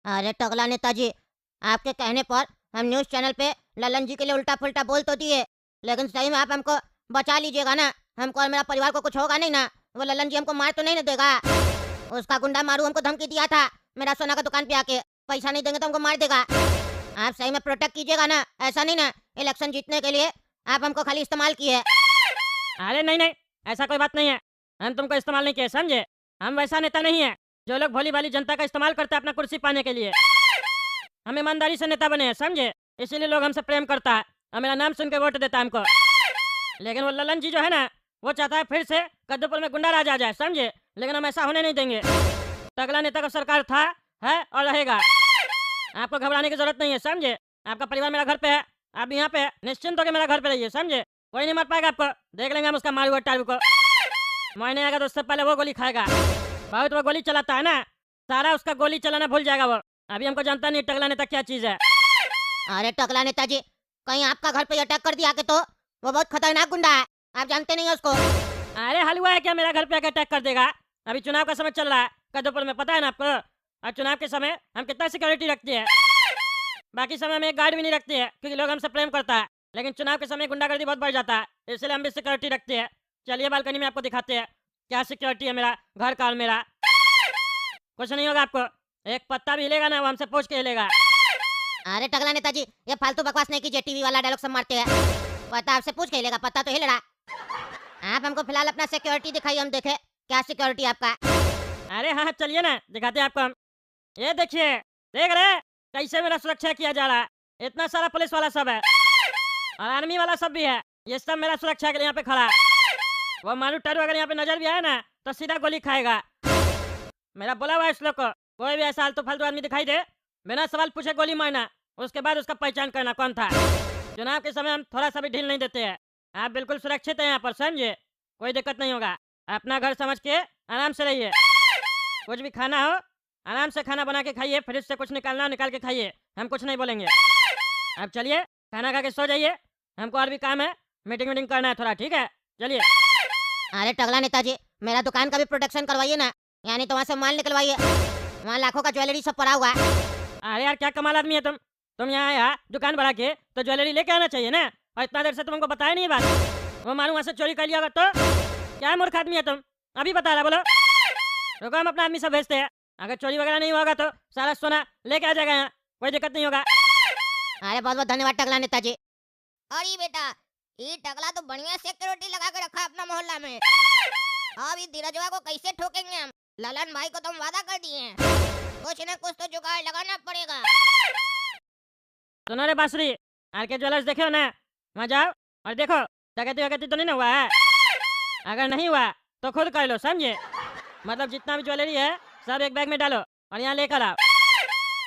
अरे टकला नेताजी, आपके कहने पर हम न्यूज़ चैनल पे ललन जी के लिए उल्टा-पुल्टा बोल तो दिए, लेकिन सही में आप हमको बचा लीजिएगा ना? हमको और मेरा परिवार को कुछ होगा नहीं ना? वो ललन जी हमको मार तो नहीं ना देगा? उसका गुंडा मारू हमको धमकी दिया था, मेरा सोना का दुकान पे आके, पैसा नहीं देंगे तो हमको मार देगा। आप सही में प्रोटेक्ट कीजिएगा ना? ऐसा नहीं ना इलेक्शन जीतने के लिए आप हमको खाली इस्तेमाल किए। अरे नहीं नहीं, ऐसा कोई बात नहीं है। हम तुमको इस्तेमाल नहीं किए, समझे? हम वैसा नेता नहीं है जो लोग भोली भाली जनता का इस्तेमाल करते हैं अपना कुर्सी पाने के लिए। हम ईमानदारी से नेता बने हैं, समझे? इसीलिए लोग हमसे प्रेम करता है और मेरा नाम सुन के वोट देता है हमको। लेकिन वो ललन जी जो है ना, वो चाहता है फिर से कद्दूपुर में गुंडा राज आ जाए, समझे? लेकिन हम ऐसा होने नहीं देंगे। तगड़ा नेता का सरकार था, है और रहेगा। आपको घबराने की जरूरत नहीं है, समझे? आपका परिवार मेरा घर पे है, आप यहाँ पे है, निश्चिंत होकर मेरा घर पे रहिए, समझे? कोई नहीं मार पाएगा आपको। देख लेंगे हम उसका मारू हुआ टारू को। मैंने आएगा तो उससे पहले वो गोली खाएगा। बहुत वो गोली चलाता है ना, सारा उसका गोली चलाना भूल जाएगा वो। अभी हमको जानता नहीं टकला नेता क्या चीज है। अरे टकला नेताजी, कहीं आपका घर पे अटैक कर दिया के तो? वो बहुत खतरनाक गुंडा है, आप जानते नहीं है उसको। अरे हलवा है क्या मेरा घर पे आके अटैक कर देगा? अभी चुनाव का समय चल रहा है कद्दूपुर में, पता है ना आपको? और चुनाव के समय हम कितना सिक्योरिटी रखते हैं। बाकी समय में एक गार्ड भी नहीं रखते हैं क्योंकि लोग हमसे प्रेम करता है, लेकिन चुनाव के समय गुंडागर्दी बहुत बढ़ जाता है, इसलिए हम भी सिक्योरिटी रखते हैं। चलिए बालकनी में आपको दिखाते हैं क्या सिक्योरिटी है मेरा घर का और मेरा। कुछ नहीं होगा आपको, एक पत्ता भी हिलेगा ना वो हमसे पूछ के हिलेगा। अरे टकला नेताजी, ये फालतू बकवास नहीं कीजिए, टीवी वाला डायलॉग सब मारते हैं। पता आपसे पूछ के हिलेगा, पता तो हिल रहा। आप हमको फिलहाल अपना सिक्योरिटी दिखाइए, हम देखे क्या सिक्योरिटी आपका। अरे हाँ चलिए ना, दिखाते हैं आपको हम। ये देखिए, देख रहे हैं कैसे मेरा सुरक्षा किया जा रहा है। इतना सारा पुलिस वाला सब है और आर्मी वाला सब भी है, ये सब मेरा सुरक्षा के लिए यहाँ पे खड़ा है। वो मारू टारू अगर यहाँ पे नजर भी आया ना तो सीधा गोली खाएगा। मेरा बोला हुआ है इस लोग को, कोई भी ऐसा आलतू फालतू आदमी दिखाई दे, बिना सवाल पूछे गोली मारना, उसके बाद उसका पहचान करना कौन था। चुनाव के समय हम थोड़ा सा भी ढील नहीं देते हैं। आप बिल्कुल सुरक्षित हैं यहाँ पर, समझे? कोई दिक्कत नहीं होगा। अपना घर समझ के आराम से रहिए। कुछ भी खाना हो आराम से खाना बना के खाइए, फ्रिज से कुछ निकालना हो निकाल के खाइए, हम कुछ नहीं बोलेंगे। अब चलिए खाना खा के सो जाइए, हमको और भी काम है, मीटिंग करना है थोड़ा, ठीक है? चलिए। अरे टकला नेताजी, मेरा दुकान का भी प्रोटेक्शन करवाइए ना, यानी तो वहाँ से माल निकलवाइए। वहाँ लाखों का ज्वेलरी सब पड़ा हुआ है। अरे यार क्या कमाल आदमी है तुम यहाँ आया दुकान बढ़ा के तो ज्वेलरी लेके आना चाहिए ना, और इतना देर से तुमको बताया नहीं बात। वो मालूम वहाँ से चोरी कर लिया होगा तो क्या मूर्ख आदमी है तुम, अभी बता रहा। बोलो रुको, हम अपना आदमी सब भेजते हैं, अगर चोरी वगैरह नहीं होगा तो सारा सोना लेके आ जाएगा यहाँ, कोई दिक्कत नहीं होगा। अरे बहुत बहुत धन्यवाद टकला नेताजी। अरे बेटा, ये टकला तो बढ़िया सिक्योरिटी लगा के रखा है अपना मोहल्ला में। अब ये धीरजवा को कैसे ठोकेंगे हम? ललन भाई को तो हम वादा कर दिए हैं, कुछ न कुछ तो जुगाड़ लगाना पड़ेगा। सुनो रे बांसुरी, आर के ज्वेलर्स देखे हो ना, वहाँ जाओ और देखो डकैती वकैती तो नहीं ना हुआ है। अगर नहीं हुआ तो खुद कर लो, समझे? मतलब जितना भी ज्वेलरी है सब एक बैग में डालो और यहाँ लेकर आओ।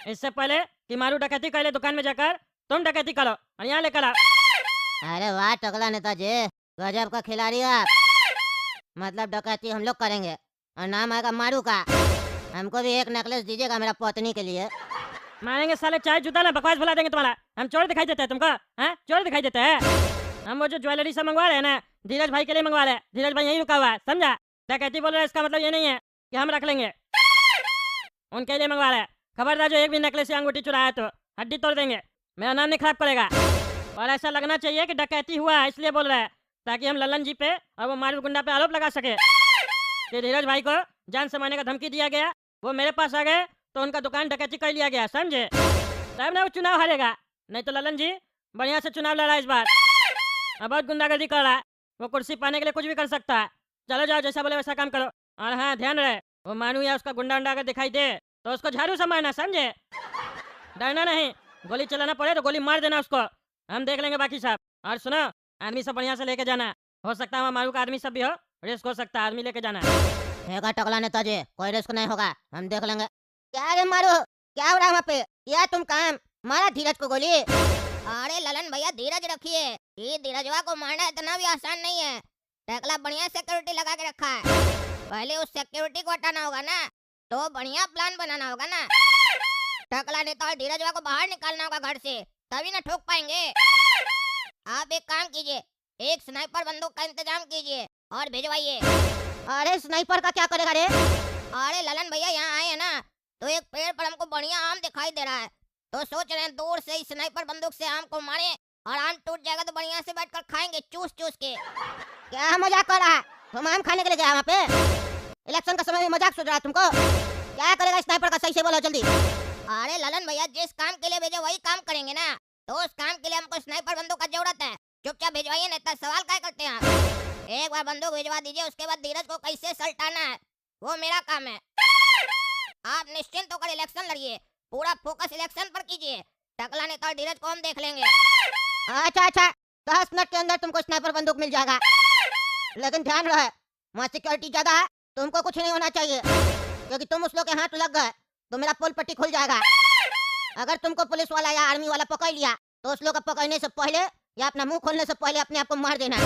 इससे पहले कि मारू डकैती कर ले दुकान में जाकर, तुम डकैती करो और यहाँ लेकर आओ। अरे वाह टकला नेताजी, गजब का खिलाड़ी हो आप। मतलब डकैती हम लोग करेंगे और नाम आएगा मारू का। हमको भी एक नेकलेस दीजिएगा मेरा पत्नी के लिए। मारेंगे साले चाय जूता ना, बकवास भुला देंगे तुम्हारा। हम चोर दिखाई देते हैं तुमको? हैं, चोर दिखाई देते हैं? हम वो जो ज्वेलरी सब मंगवा रहे हैं ना, धीरज भाई के लिए मंगवा रहे हैं। धीरज भाई यहीं रुका हुआ है, समझा? डकैती बोल रहे हैं इसका मतलब ये नहीं है कि हम रख लेंगे, उनके लिए मंगवा रहे हैं। खबरदार जो एक भी नेकलेस या अंगूठी चुराया तो हड्डी तोड़ देंगे, मेरा नाम नहीं खराब करेगा। और ऐसा लगना चाहिए कि डकैती हुआ है इसलिए बोल रहा है, ताकि हम ललन जी पे और वो मारू गुंडा पे आरोप लगा सके कि धीरज भाई को जान से मारने का धमकी दिया गया, वो मेरे पास आ गए तो उनका दुकान डकैती कर लिया गया, समझे? तब ना वो चुनाव हारेगा, नहीं तो ललन जी बढ़िया से चुनाव लड़ा इस बार। अब बहुत गुंडागर्दी कर रहा है, वो कुर्सी पाने के लिए कुछ भी कर सकता है। चलो जाओ, जैसा बोले वैसा काम करो। और हाँ ध्यान रहे, वो मानू या उसका गुंडा उंडा अगर दिखाई दे तो उसको झाड़ू से मारना, समझे? डरना नहीं, गोली चलाना पड़े तो गोली मार देना उसको, हम देख लेंगे बाकी सब। और सुनो, आदमी सब बढ़िया से लेके जाना, हो सकता है वहाँ मारू का आदमी सब भी हो, रिस्क हो सकता है, आदमी लेके जाना। हैगा टकला नेताजी, कोई रिस्क नहीं होगा, हम देख लेंगे। क्या रे मारू, क्या हो रहा है वहाँ पे? या तुम काम मारा धीरज को गोली? अरे ललन भैया धीरज रखिए, ये धीरजवा को मारना इतना भी आसान नहीं है। टकला बढ़िया सिक्योरिटी लगा के रखा है, पहले उस सिक्योरिटी को हटाना होगा ना, तो बढ़िया प्लान बनाना होगा ना। टकला नेता और धीरजवा को बाहर निकालना होगा घर से, तभी ना ठोक पाएंगे। आप एक काम कीजिए, एक स्नाइपर बंदूक का इंतजाम कीजिए और भिजवाइए। अरे स्नाइपर का क्या करेगा रे? अरे ललन भैया यहाँ आए हैं ना, तो एक पेड़ पर हमको बढ़िया आम दिखाई दे रहा है, तो सोच रहे हैं दूर से ही स्नाइपर बंदूक से आम को मारे और आम टूट जाएगा तो बढ़िया से बैठकर खाएंगे चूस चूस के। क्या मजाक कर रहा है? तुम आम खाने के लिए गया वहाँ पे? इलेक्शन का समय में मजाक सोच रहा है तुमको? क्या करेगा स्नाइपर का, सही से बोलो जल्दी। अरे ललन भैया, जिस काम के लिए भेजे वही काम करेंगे ना, तो उस काम के लिए हमको स्नाइपर बंदूक का जरूरत है। चुपचाप भिजवाइए, नहीं तो सवाल क्या करते हैं आप। एक बार बंदूक भिजवा दीजिए, उसके बाद धीरज को कैसे सल्टाना है वो मेरा काम है। आप निश्चिंत होकर इलेक्शन लड़िए, पूरा फोकस इलेक्शन पर कीजिए। टकला नेता और धीरज को हम देख लेंगे। अच्छा अच्छा, 10 मिनट के अंदर तुमको स्नाइपर बंदूक मिल जाएगा, लेकिन ध्यान रहे वहाँ सिक्योरिटी ज्यादा है, तुमको कुछ नहीं होना चाहिए, क्योंकि तुम उस लोग के हाथ लग गए तो मेरा पोल पट्टी खुल जाएगा। अगर तुमको पुलिस वाला या आर्मी वाला पकड़ लिया तो उस लोग को पकड़ने से पहले या अपना मुंह खोलने से पहले अपने आप को मार देना,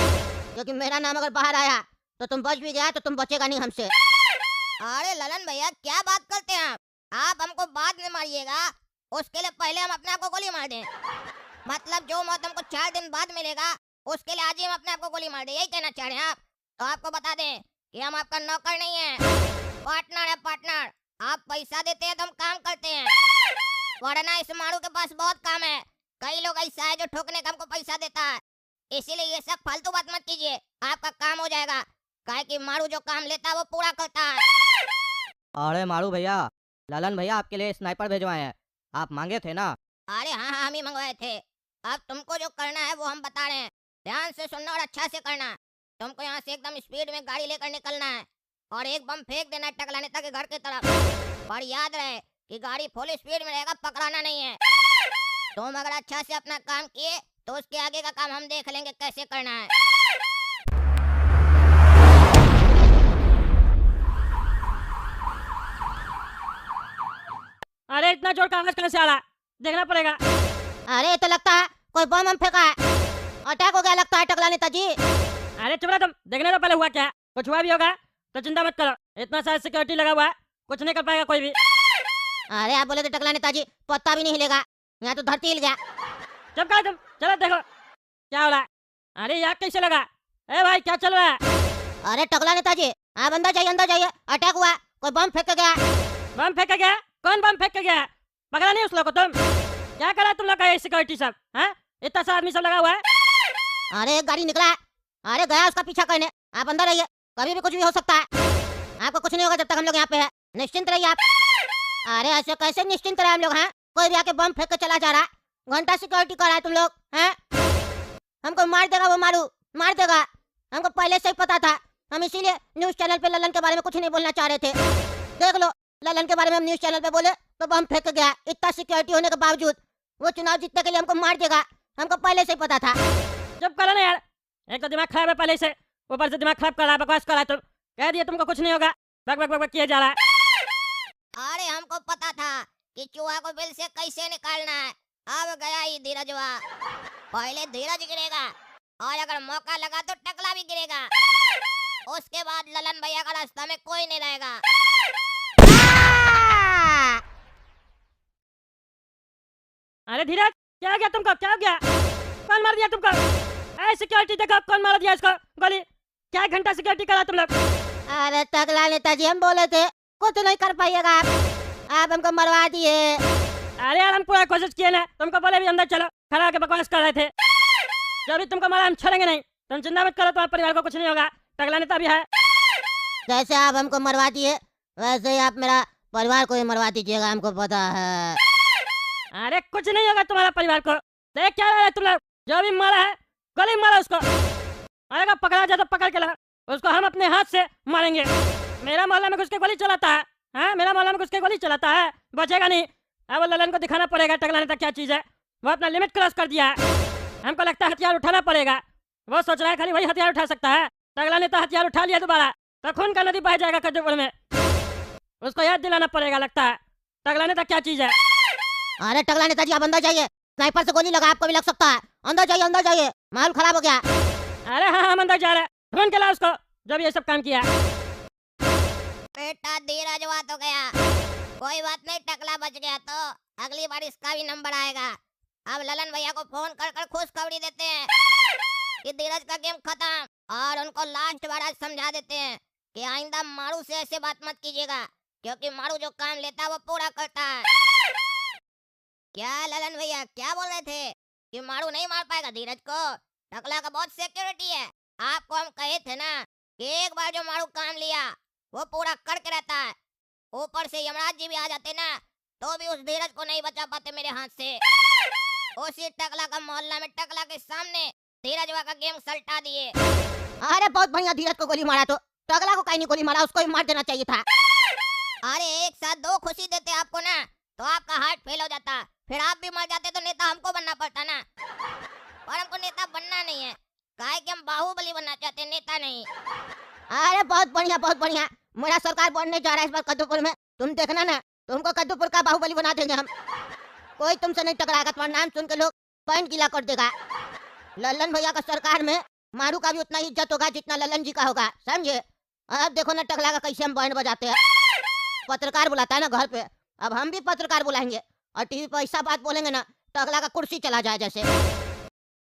क्योंकि मेरा नाम अगर बाहर आया तो तुम बच भी गया तो तुम बचेगा नहीं हमसे। अरे ललन भैया, क्या बात करते हैं आप हमको बाद में मारिएगा, उसके लिए पहले हम अपने आप को गोली मार दें। मतलब जो मौत हमको 4 दिन बाद मिलेगा उसके लिए आज ही हम अपने आप को गोली मार दें, यही कहना चाह रहे हैं आप? तो आपको बता दें कि हम आपका नौकर नहीं है, पार्टनर है पार्टनर। आप पैसा देते हैं तो हम काम करते हैं, वरना इस मारू के पास बहुत काम है। कई लोग ऐसा है जो ठोकने का हमको पैसा देता है, इसीलिए ये सब फालतू बात मत कीजिए, आपका काम हो जाएगा। काहे कि मारू जो काम लेता है वो पूरा करता है। अरे मारू भैया, ललन भैया आपके लिए स्नाइपर भेजवाए हैं, आप मांगे थे ना? अरे हाँ हाँ, हम ही मंगवाए थे। अब तुमको जो करना है वो हम बता रहे हैं, ध्यान से सुनना और अच्छा से करना। तुमको यहाँ से एकदम स्पीड में गाड़ी लेकर निकलना है और एक बम फेंक देना है टकला नेता के घर की तरफ। पर याद रहे कि गाड़ी फुल स्पीड में रहेगा, पकड़ाना नहीं है। तुम अगर अच्छा से अपना काम किए तो उसके आगे का काम हम देख लेंगे कैसे करना है। अरे इतना जोर का आवाज कहाँ से आ रहा है? देखना पड़ेगा। अरे तो लगता है कोई बम हम फेंका है, अटैक हो गया लगता है टकला नेताजी। अरे चुप रहो तुम, देखने तो पहले हुआ क्या है। कुछ हुआ भी होगा तो चिंता मत करो, इतना सारा सिक्योरिटी लगा हुआ है, कुछ नहीं कर पाएगा कोई भी। अरे आप बोले तो टकला नेताजी पत्ता भी नहीं हिलेगा, यहाँ तो धरती हिल गया। चुप करो तुम, चलो देखो क्या हो रहा है। अरे यार कैसे लगा? ए भाई क्या चल रहा है? अरे टकला नेताजी आप अंदर जाइए, अटैक हुआ, कोई बम फेंक के गया। बम फेंका गया? कौन बम फेंक के गया? पकड़ा नहीं उस लोग को तुम? क्या करा तुम लोग का ये सिक्योरिटी सब? हाँ, इतना सा आदमी सब लगा हुआ है। अरे एक गाड़ी निकला है, अरे गया उसका पीछा करने। आप अंदर रहिए, कभी भी कुछ भी हो सकता है, आपको कुछ नहीं होगा जब तक हम लोग यहाँ पे है, निश्चिंत रहिए आप। अरे ऐसे कैसे निश्चिंत रहे हम लोग? हैं कोई भी आके बम फेंक के चला जा रहा है, घंटा सिक्योरिटी कर रहा है तुम लोग हैं। हमको मार देगा वो, मार देगा, हमको पहले से ही पता था। हम इसीलिए न्यूज चैनल पे ललन के बारे में कुछ नहीं बोलना चाह रहे थे। देख लो, ललन के बारे में हम न्यूज चैनल पे बोले तो बम फेंक गया। इतना सिक्योरिटी होने के बावजूद वो चुनाव जीतने के लिए हमको मार देगा, हमको पहले से ही पता था। चुप करो ना यार, एक तो दिमाग खराब है पहले से, ऊपर से दिमाग खराब कर रहा है, बकवास कर रहा है तुम। कह दिया तुमको कुछ नहीं होगा, बक बक बक बक किया जा रहा है। अरे हमको पता था कि चूहा को बिल से कैसे निकालना है। अब गया ही धीरजवा। पहले धीरज गिरेगा और अगर मौका लगा तो टकला भी गिरेगा, उसके बाद ललन भैया का रास्ता में कोई नहीं रहेगा। अरे धीरज क्या हो गया तुमको? क्या हो गया? कौन मार दिया तुमको? ऐ सिक्योरिटी देखो कौन मार दिया इसको गोली। क्या घंटा सिक्योरिटी करा तुम लोग? अरे टकला नेताजी हम बोले थे कुछ नहीं कर पाइएगा आप हमको मरवा दिए। अरे यार हम पूरा कोशिश किए ना, तुमको बोले भी अंदर चलो, खड़ा होकर बकवास कर रहे थे। जब भी तुमको मारा हम छोड़ेंगे नहीं, तुम चिंता मत करो, तुम्हारे परिवार को कुछ नहीं होगा, टकला नेता भी है। जैसे आप हमको मरवा दिए वैसे ही आप मेरा परिवार को ही मरवा दीजिएगा, हमको पता है। अरे कुछ नहीं होगा तुम्हारा परिवार को। देख क्या रहे तुम लोग, जो भी मारा है गोली मारो उसको। आएगा पकड़ा जाए तो पकड़ के ला, उसको हम अपने हाथ से मारेंगे। मेरा मोहल्ला में घुस के गोली चलाता है, हाँ मेरा मोहल्ला में घुस के गोली चलाता है, बचेगा नहीं। अब ललन को दिखाना पड़ेगा टकला नेता क्या चीज है। वो अपना लिमिट क्रॉस कर दिया है, हमको लगता है हथियार उठाना पड़ेगा। वो सोच रहा है खाली वही हथियार उठा सकता है। टकला नेता हथियार उठा लिया दोबारा तो खून का नदी बह जाएगा कद्दूपुर में, उसको याद दिलाना पड़ेगा। लगता है टकला नेता क्या चीज है। अरे टकला नेताजी आप अंदर जाइए, स्नाइपर से गोली लगा आपको भी लग सकता है। अंदर जाइए, माहौल खराब हो गया। अरे हाँ हम अंदर जा रहे हैं, ढूंढ के ला उसको जब ये सब काम किया। बेटा धीरजवा तो गया, कोई बात नहीं, टकला बच गया तो अगली बार इसका भी नंबर आएगा। अब ललन भैया को फोन कर कर खुशखबरी देते हैं कि धीरज का गेम खत्म, और उनको लास्ट बार आज समझा देते हैं कि आइंदा मारू से ऐसे बात मत कीजिएगा, क्योंकि मारू जो काम लेता है वो पूरा करता है। क्या ललन भैया क्या बोल रहे थे कि मारू नहीं मार पाएगा धीरज को? टकला का बहुत सिक्योरिटी है। आपको हम कहे थे ना कि एक बार जो मारू काम लिया वो पूरा करके रहता है। ऊपर से यमराज जी भी आ जाते ना तो भी उस धीरज को नहीं बचा पाते मेरे हाथ से। उसी टकला का मोहल्ला में टकला के सामने धीरजवा का गेम सल्टा दिए। अरे बहुत बढ़िया, धीरज को गोली मारा तो टकला को कहीं नहीं गोली मारा, उसको ही मार देना चाहिए था। अरे एक साथ दो खुशी देते आपको ना तो आपका हार्ट फेल हो जाता, फिर आप भी मर जाते तो नेता हमको बनना पड़ता ना। पर हमको नेता बनना नहीं है, काहे कि हम बाहुबली बनना चाहते हैं, नेता नहीं। अरे बहुत बढ़िया बहुत बढ़िया, मेरा सरकार बनने जा रहा है इस बार कद्दूपुर में। तुम देखना ना, तुमको कद्दूपुर का बाहुबली बना देंगे हम। कोई तुमसे नहीं टकराएगा, तुम्हारा नाम सुन के लोग पैंट गीला कर देगा। ललन भैया का सरकार में मारू का भी उतना ही इज्जत होगा जितना ललन जी का होगा, समझे? अब देखो ना टकला का कैसे हम बैंड बजाते हैं। पत्रकार बुलाता है ना घर पे, अब हम भी पत्रकार बुलाएंगे और टीवी पर ऐसा बात बोलेंगे ना टकला का कुर्सी चला जाए जैसे।